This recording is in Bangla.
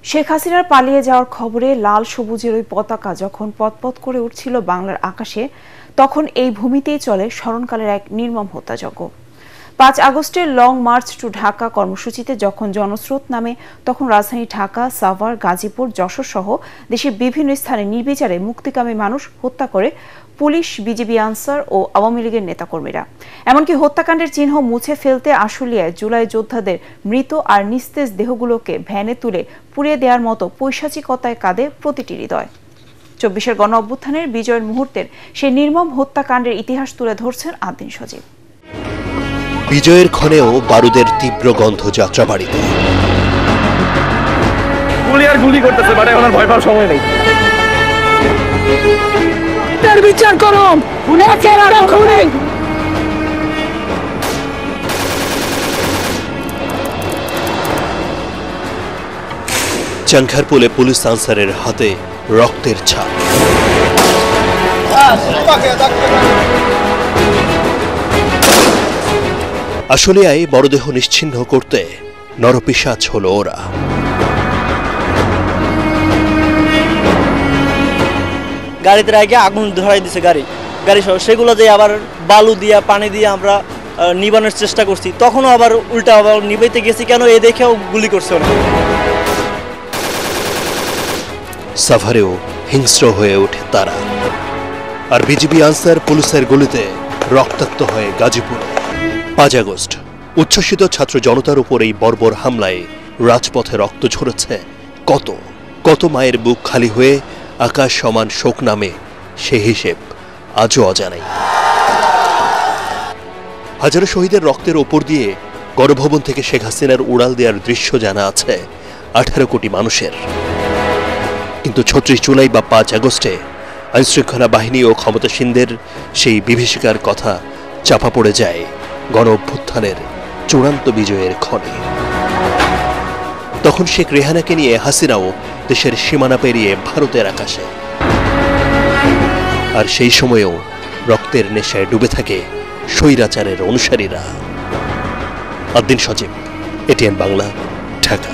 শেখ হাসিনার পালিয়ে যাওয়ার খবরে লাল সবুজের ওই পতাকা যখন পতপত করে উঠছিল বাংলার আকাশে, তখন এই ভূমিতেই চলে স্মরণকালের এক নির্মম হত্যাযজ্ঞ। ৫ আগস্টের লং মার্চ টু ঢাকা কর্মসূচিতে যখন জনস্রোত নামে, তখন রাজধানী ঢাকা, সাভার, গাজীপুর, যশোর সহ দেশের বিভিন্ন স্থানে নির্বিচারে মুক্তিকামী মানুষ হত্যা করে পুলিশ, বিজিবি, আনসার ও আওয়ামী লীগের নেতাকর্মীরা। এমনকি হত্যাকাণ্ডের চিহ্ন মুছে ফেলতে আশুলিয়ায় জুলাই যোদ্ধাদের মৃত আর নিস্তেজ দেহগুলোকে ভ্যানে তুলে পুড়িয়ে দেওয়ার মতো পৈশাচিকতায় কাঁদে প্রতিটি হৃদয়। ২৪-এর গণ অভ্যুত্থানের বিজয়ের মুহূর্তের সেই নির্মম হত্যাকাণ্ডের ইতিহাস তুলে ধরছেন আদ্দিন সজীব। বিজয়ের ক্ষণেও বারুদের তীব্র গন্ধ যাত্রাবাড়িতে। গুলি করতেছে, বাট এখন আর ভয় পাওয়ার সময় নেই। তার বিচার করো, চাংখারপুলে পুলিশ আনসারের হাতে রক্তের ছাপ। আশুলিয়ায় মরদেহ নিশ্চিহ্ন করতে নরপিশাচ হলো ওরা। গাড়িতে আগে আগুন ধরাই দিছে গাড়ি সহ, সেগুলো যে আবার বালু দিয়া পানি দিয়ে আমরা নিবানোর চেষ্টা করছি, তখনও আবার উল্টা আবার নিবাইতে গেছি কেন এ দেখেও গুলি করছে ওরা। সাভারেও হিংস্র হয়ে ওঠে তারা, আর বিজিবি আনসার পুলিশের গুলিতে রক্তাক্ত হয়ে গাজীপুর। ৫ আগস্ট উচ্ছ্বসিত ছাত্র জনতার উপর এই বর্বর হামলায় রাজপথে রক্ত ঝরেছে কত কত মায়ের বুক খালি হয়ে আকাশ সমান শোক নামে, সে হিসেব আজও অজানাই। হাজারো শহীদের রক্তের ওপর দিয়ে গণভবন থেকে শেখ হাসিনার উড়াল দেওয়ার দৃশ্য জানা আছে 18 কোটি মানুষের। কিন্তু ৩৬ জুলাই বা ৫ আগস্টে আইনশৃঙ্খলা বাহিনী ও ক্ষমতাসীনদের সেই বিভীষিকার কথা চাপা পড়ে যায় গণ অভ্যুত্থানের চূড়ান্ত বিজয়ের ক্ষণে। তখন শেখ রেহানাকে নিয়ে হাসিনাও দেশের সীমানা পেরিয়ে ভারতের আকাশে। আর সেই সময়েও রক্তের নেশায় ডুবে থাকে স্বৈরাচারের অনুসারীরা। আদ্দিন সজীব, এটিএন বাংলা, ঢাকা।